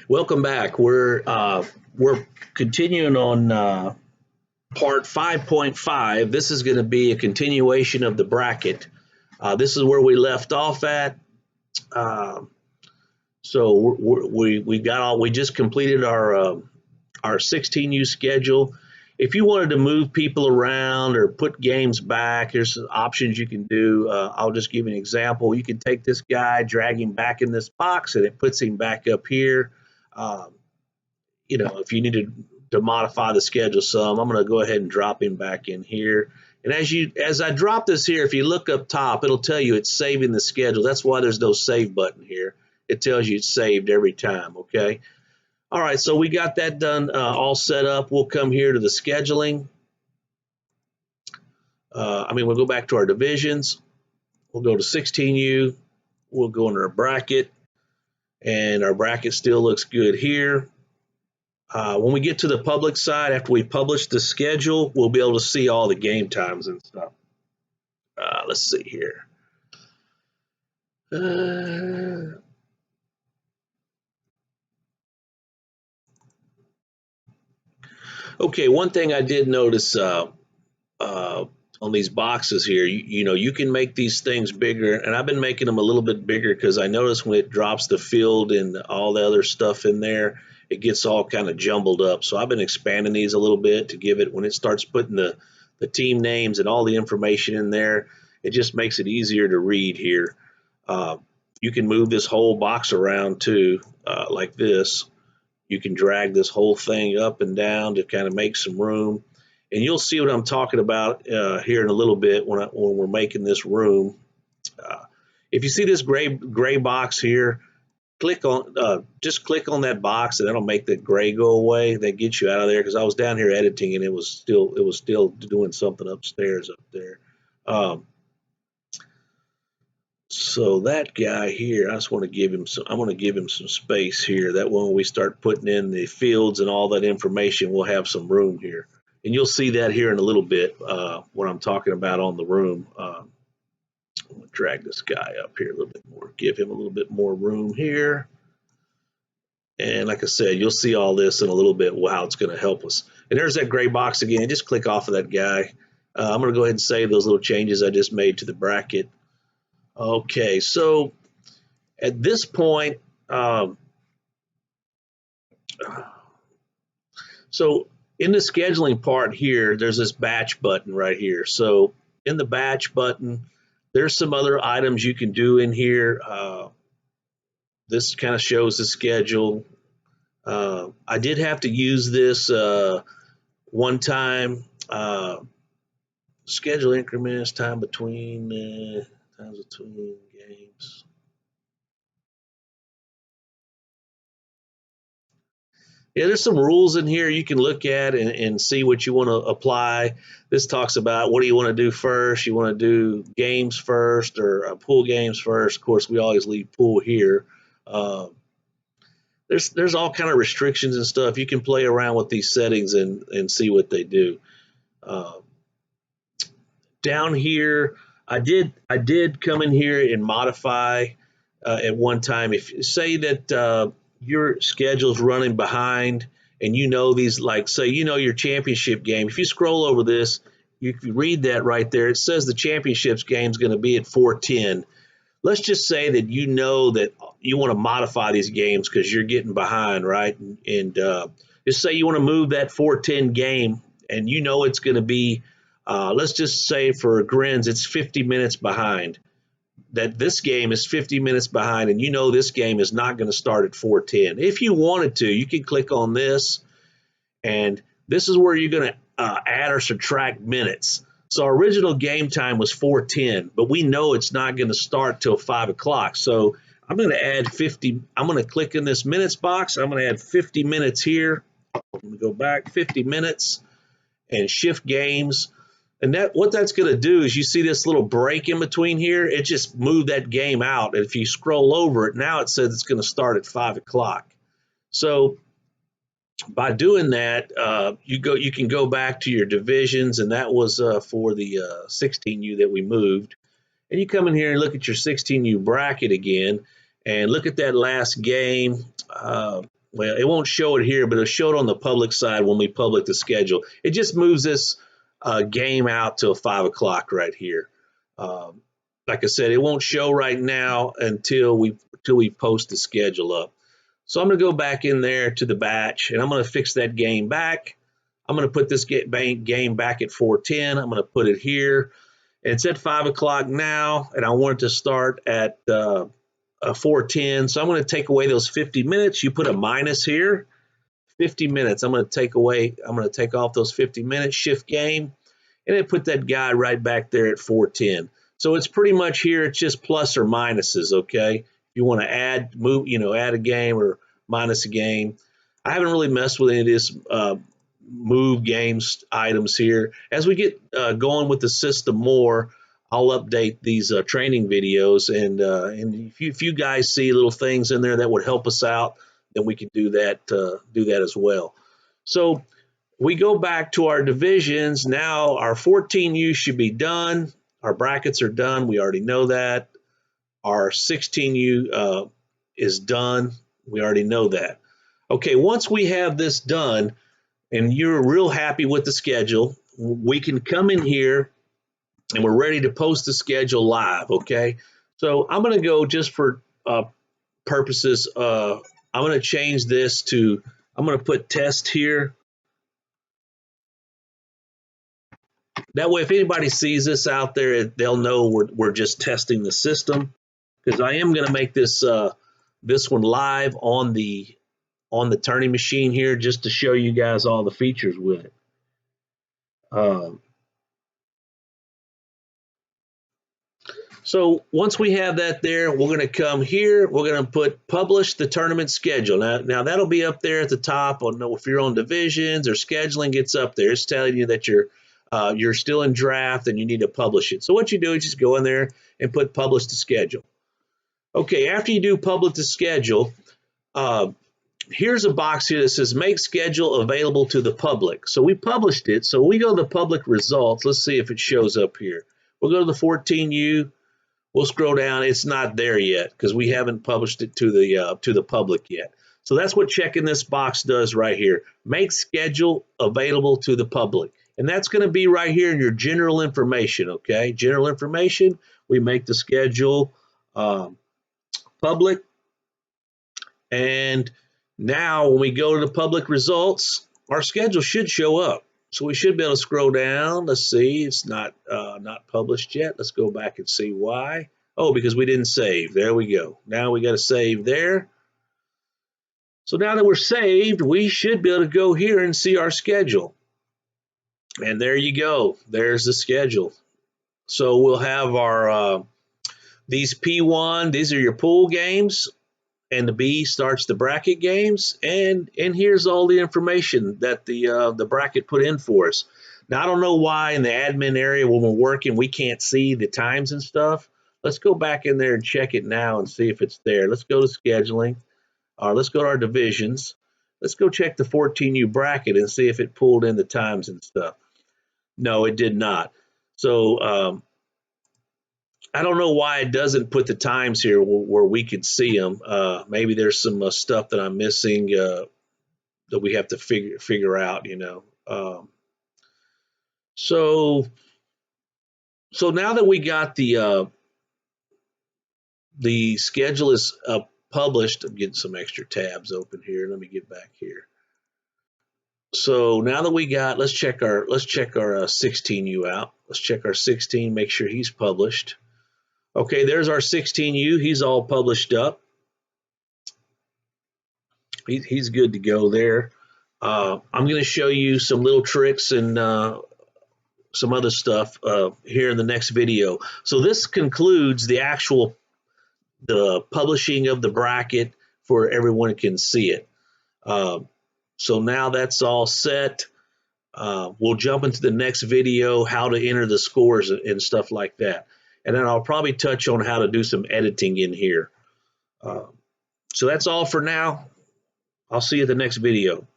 Welcome back. We're continuing on part 5.5. This is going to be a continuation of the bracket. This is where we left off at. Uh, we just completed our 16U schedule. If you wanted to move people around or put games back, there's some options you can do. I'll just give you an example. You can take this guy, drag him back in this box, and it puts him back up here. Um, if you needed to modify the schedule some, I'm going to go ahead and drop him back in here. And as I drop this here, if you look up top, it'll tell you it's saving the schedule. That's why there's no save button here. It tells you it's saved every time, okay? All right, so we got that done, all set up. We'll come here to the scheduling. We'll go back to our divisions. We'll go to 16U. We'll go into our bracket, and our bracket still looks good here. When we get to the public side, after we publish the schedule, we'll be able to see all the game times and stuff. Let's see here. Okay, one thing I did notice on these boxes here, you can make these things bigger, and I've been making them a little bit bigger because I notice when it drops the field and all the other stuff in there, it gets all kind of jumbled up. So I've been expanding these a little bit to give it, when it starts putting the team names and all the information in there, it just makes it easier to read here. You can move this whole box around too, like this. You can drag this whole thing up and down to kind of make some room. And you'll see what I'm talking about here in a little bit when we're making this room. If you see this gray box here, just click on that box, and that'll make the gray go away. That gets you out of there, because I was down here editing and it was still doing something upstairs up there. So that guy here, I just want to give him some. I want to give him some space here. That when we start putting in the fields and all that information, we'll have some room here. And you'll see that here in a little bit when I'm talking about on the room. I'm going to drag this guy up here a little bit more, give him a little bit more room here. And like I said, you'll see all this in a little bit, how it's going to help us. And there's that gray box again. Just click off of that guy. I'm going to go ahead and save those little changes I just made to the bracket. Okay, so at this point, so in the scheduling part here, there's this batch button right here. So in the batch button, there's some other items you can do in here. This kind of shows the schedule. I did have to use this one time. Schedule increments, times between games. Yeah, there's some rules in here you can look at and see what you want to apply. This talks about, what do you want to do first? You want to do games first or pool games first? Of course, we always leave pool here. There's all kind of restrictions and stuff. You can play around with these settings and see what they do. Down here, I did come in here and modify at one time. If say that your schedule's running behind, and these, like, say your championship game. If you scroll over this, you can read that right there. It says the championships game is going to be at 4:10. Let's just say that that you want to modify these games because you're getting behind, right? And just say you want to move that 4:10 game, and it's going to be, let's just say for grins, it's 50 minutes behind. That this game is 50 minutes behind, and this game is not going to start at 4:10. If you wanted to, you can click on this, and this is where you're going to add or subtract minutes. So our original game time was 4:10, but we know it's not going to start till 5 o'clock. So I'm going to add 50. I'm going to click in this minutes box. I'm going to add 50 minutes here. I'm going to go back 50 minutes and shift games. And what that's going to do is, you see this little break in between here, it just moved that game out. And if you scroll over it, now it says it's going to start at 5 o'clock. So by doing that, you can go back to your divisions, and that was for the 16U that we moved. And you come in here and look at your 16U bracket again, and look at that last game. well, it won't show it here, but it'll show it on the public side when we public the schedule. It just moves this game out till 5 o'clock right here. Um, like I said, it won't show right now until we post the schedule up. So I'm going to go back in there to the batch, and I'm going to fix that game back. I'm going to put this game back at 4:10. I'm going to put it here. And it's at 5 o'clock now, and I want it to start at 4:10. So I'm going to take away those 50 minutes. You put a minus here, 50 minutes. I'm going to take off those 50 minutes, shift game, and then put that guy right back there at 4:10. So it's pretty much here. It's just plus or minuses, okay? If you want to add, add a game or minus a game. I haven't really messed with any of this move games items here. As we get going with the system more, I'll update these training videos, and if you guys see little things in there that would help us out, then we can do that as well. So we go back to our divisions. Now our 14U should be done. Our brackets are done. We already know that. Our 16U is done. We already know that. Okay, once we have this done and you're real happy with the schedule, we can come in here and we're ready to post the schedule live, okay? So I'm going to go just for purposes, I'm going to change this to, I'm going to put test here. That way, if anybody sees this out there, they'll know we're just testing the system, because I am going to make this this one live on the turning machine here, just to show you guys all the features with it. So once we have that there, we're going to come here. We're going to put publish the tournament schedule. Now that'll be up there at the top. If you're on divisions or scheduling, it's up there. It's telling you that you're still in draft and you need to publish it. So what you do is just go in there and put publish the schedule. Okay, after you do publish the schedule, here's a box here that says make schedule available to the public. So we published it. So we go to the public results. Let's see if it shows up here. We'll go to the 14U. We'll scroll down. It's not there yet because we haven't published it to the public yet. So that's what checking this box does right here. Make schedule available to the public. And that's going to be right here in your general information, okay? General information, we make the schedule public. And now when we go to the public results, our schedule should show up. So we should be able to scroll down. Let's see, it's not published yet. Let's go back and see why. Oh, because we didn't save. There we go. Now we got to save there. So now that we're saved, we should be able to go here and see our schedule. And there you go. There's the schedule. So we'll have our these P1. These are your pool games. And the B starts the bracket games, and here's all the information that the bracket put in for us. Now I don't know why in the admin area when we're working we can't see the times and stuff. Let's go back in there and check it now and see if it's there. Let's go to scheduling, or let's go to our divisions. Let's go check the 14U bracket and see if it pulled in the times and stuff. No, it did not. So I don't know why it doesn't put the times here where we could see them. Maybe there's some stuff that I'm missing that we have to figure out, So now that we got the schedule is published, I'm getting some extra tabs open here. Let me get back here. So now that we got, let's check our 16U out. Let's check our 16, make sure he's published. Okay, there's our 16U. He's all published up. He's good to go there. I'm going to show you some little tricks and some other stuff here in the next video. So this concludes the publishing of the bracket for everyone can see it. So now that's all set. We'll jump into the next video, how to enter the scores and stuff like that. And then I'll probably touch on how to do some editing in here. So that's all for now. I'll see you at the next video.